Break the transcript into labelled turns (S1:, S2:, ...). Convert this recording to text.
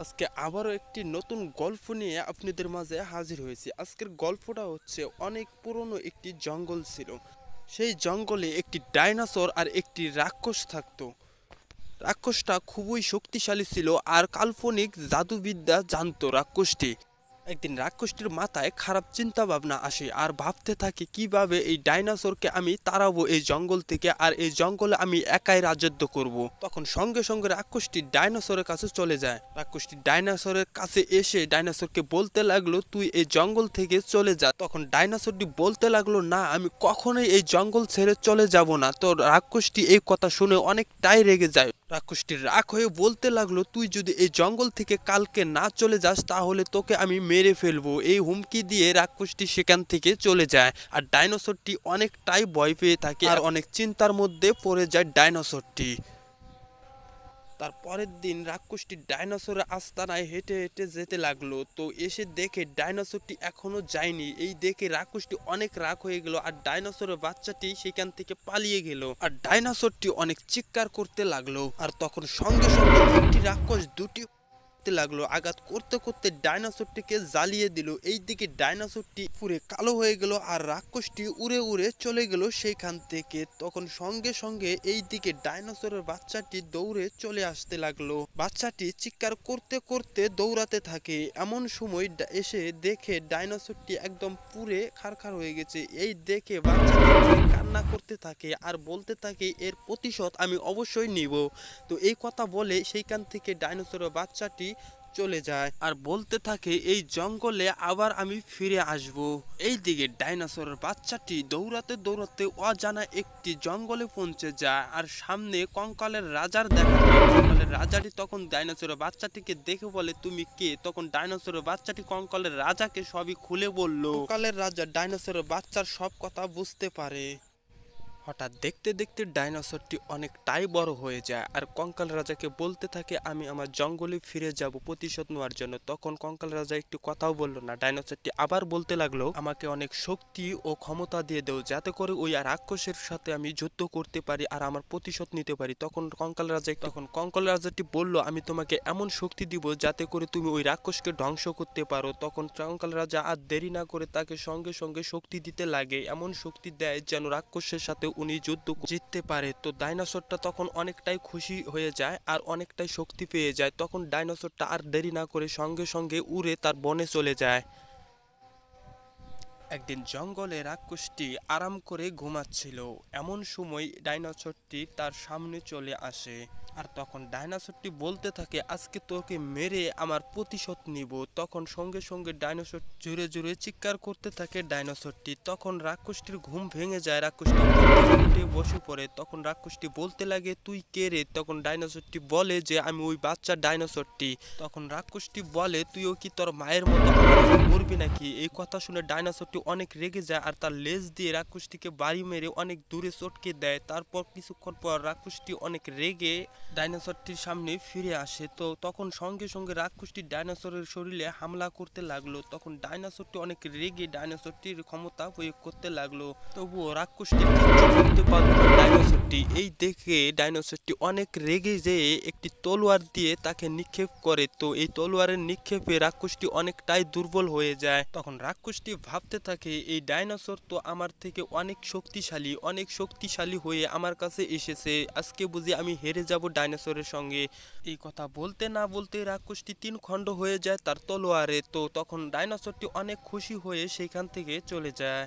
S1: আজকে আবারও একটি নতুন গল্প নিয়ে আপনাদের মাঝে হাজির হয়েছি। আজকের গল্পটা হচ্ছে অনেক পুরনো একটি জঙ্গল ছিল। সেই জঙ্গলে একটি ডাইনোসর আর একটি রাক্ষস থাকতো। রাক্ষসটা খুবই শক্তিশালী ছিল আর কাল্পনিক জাদুবিদ্যা জানতো রাক্ষসটি। একদিন রাক্ষসটির মাথায় খারাপ চিন্তা ভাবনা আসে আর ভাবতে থাকে কিভাবে এই ডাইনোসরকে আমি তাড়াবো এই জঙ্গল থেকে, আর এই জঙ্গলে আমি একাই রাজত্ব করব। তখন সঙ্গে সঙ্গে রাক্ষসটি ডাইনোসরের কাছে চলে যায়। রাক্ষসটি ডাইনোসরের কাছে এসে ডাইনোসরকে বলতে লাগলো, তুই এই জঙ্গল থেকে চলে যা। তখন ডাইনোসরটি বলতে লাগলো, না, আমি কখনোই এই জঙ্গল ছেড়ে চলে যাব না। তো রাক্ষসটি এই কথা শুনে অনেকটাই রেগে যায়। রাক্ষসটি রাগ হয়ে বলতে লাগলো, তুই যদি এই জঙ্গল থেকে কালকে না চলে যাস তাহলে তোকে আমি মেরে ফেলবো। এই হুমকি দিয়ে রাক্ষসটি সেখান থেকে চলে যায় আর ডাইনোসরটি অনেকটাই ভয় পেয়ে থাকে আর অনেক চিন্তার মধ্যে পড়ে যায় ডাইনোসরটি। তার পরের দিন রাক্ষসটি ডাইনোসরের আস্তানায় হেঁটে হেঁটে যেতে লাগলো। তো এসে দেখে ডাইনোসরটি এখনো যায়নি। এই দেখে রাক্ষসটি অনেক রাগ হয়ে গেল আর ডাইনোসরের বাচ্চাটি সেখান থেকে পালিয়ে গেল। আর ডাইনোসরটি অনেক চিৎকার করতে লাগলো। আর তখন সঙ্গে সঙ্গে একটি রাক্ষস দুটি লাগলো। আঘাত করতে করতে ডাইনোসরটিকে জ্বালিয়ে দিল। এইদিকে ডাইনোসরটি পুরে কালো হয়ে গেল আর রাক্ষসটি উড়ে উড়ে চলে গেল সেইখান থেকে। তখন সঙ্গে সঙ্গে এইদিকে ডাইনোসরের বাচ্চাটি দৌড়ে চলে আসতে লাগলো। বাচ্চাটি চিৎকার করতে করতে দৌড়াতে থাকে। এমন সময় এসে দেখে ডাইনোসরটি একদম পুরে খারখার হয়ে গেছে। এই দেখে বাচ্চাটি কান্না করতে থাকে আর বলতে থাকে, এর প্রতিশোধ আমি অবশ্যই নিব। তো এই কথা বলে সেইখান থেকে ডাইনোসরের বাচ্চাটি চলে যায় আর বলতে থাকে, এই জঙ্গলে আবার আমি ফিরে আসব। এইদিকে ডাইনোসরের বাচ্চাটি দৌড়াতে দৌড়াতে অজানা একটি জঙ্গলে পৌঁছে যায় আর সামনে কঙ্কালের রাজার দেখা পায়। কঙ্কালের রাজাটি তখন ডাইনোসরের বাচ্চাটিকে দেখে বলে, তুমি কে? তখন ডাইনোসরের বাচ্চাটি কঙ্কালের রাজাকে সবই খুলে বলল। কঙ্কালের রাজা ডাইনোসরের বাচ্চার সব কথা বুঝতে পারে। হঠাৎ দেখতে দেখতে ডাইনোসরটি অনেকটাই বড় হয়ে যায় আর কঙ্কাল রাজাকে বলতে থাকে, আমি আমার জঙ্গলে ফিরে যাব প্রতিশোধ নেওয়ার জন্য। তখন কঙ্কাল রাজা একটু কথাও বলল না। ডাইনোসরটি আবার বলতে লাগলো, আমাকে অনেক শক্তি ও ক্ষমতা দিয়ে দেও যাতে করে ওই রাক্ষসের সাথে আমি যুদ্ধ করতে পারি আর আমার প্রতিশোধ নিতে পারি। তখন কঙ্কাল রাজাটি বলল, আমি তোমাকে এমন শক্তি দিব যাতে করে তুমি ওই রাক্ষসকে ধ্বংস করতে পারো। তখন কঙ্কাল রাজা আর দেরি না করে তাকে সঙ্গে সঙ্গে শক্তি দিতে লাগে। এমন শক্তি দেয় যেন রাক্ষসের সাথে উনি যুদ্ধ জিততে পারে। তো ডাইনোসরটা তখন অনেকটাই খুশি হয়ে যায় আর অনেকটাই শক্তি পেয়ে যায়। তখন ডাইনোসরটা আর দেরি না করে সঙ্গে সঙ্গে উড়ে তার বনে চলে যায়। একদিন জঙ্গলে রাক্ষসটি আরাম করে ঘুমাচ্ছিল। এমন সময় ডাইনোসরটি তার সামনে চলে আসে আর তখন ডাইনোসরটি বলতে থাকে, আজকে তোকে মেরে আমার প্রতিশোধ নিব। তখন সঙ্গে সঙ্গে ডাইনোসর জোরে জোরে চিৎকার করতে থাকে ডাইনোসরটি। তখন রাক্ষসটির ঘুম ভেঙে যায়। রাক্ষসটি উঠে বসে পড়ে। তখন রাক্ষসটি বলতে লাগে, তুই কে রে? তখন ডাইনোসরটি বলে যে, আমি ওই বাচ্চা ডাইনোসরটি। তখন রাক্ষসটি বলে, তুইও কি তোর মায়ের মতো মরবি নাকি? এই কথা শুনে ডাইনোসরটি অনেক রেগে যায় আর তার লেজ দিয়ে রাক্ষসটিকে বাড়ি মেরে অনেক দূরে চটকে দেয়। তারপর কিছুক্ষণ পর রাক্ষসটি অনেক রেগে ডাইনোসরটির সামনে ফিরে আসে। তো তখন সঙ্গে সঙ্গে রাক্ষসটি ডাইনোসরের শরীরে হামলা করতে লাগলো। তখন ডাইনোসরটি অনেক রেগে ডাইনোসরটির ক্ষমতা প্রয়োগ করতে লাগলো। তবুও রাক্ষসটি করতে পারল না ডাইনোসরটি। এই দেখে ডাইনোসরটি অনেক রেগে যেয়ে একটি তলোয়ার দিয়ে তাকে নিক্ষেপ করে। তো এই তলোয়ারের নিক্ষেপে রাক্ষসটি অনেকটাই দুর্বল হয়ে যায়। তখন রাক্ষসটি ভাবতে থাকে, এই ডাইনোসর তো আমার থেকে অনেক শক্তিশালী হয়ে আমার কাছে এসেছে। আজকে বুঝি আমি হেরে যাব ডাইনোসরের সঙ্গে। এই কথা বলতে না বলতে রাক্ষসটি 3 খণ্ড হয়ে যায় তার তলোয়ারে। তো তখন ডাইনোসরটি অনেক খুশি হয়ে সেখান থেকে চলে যায়।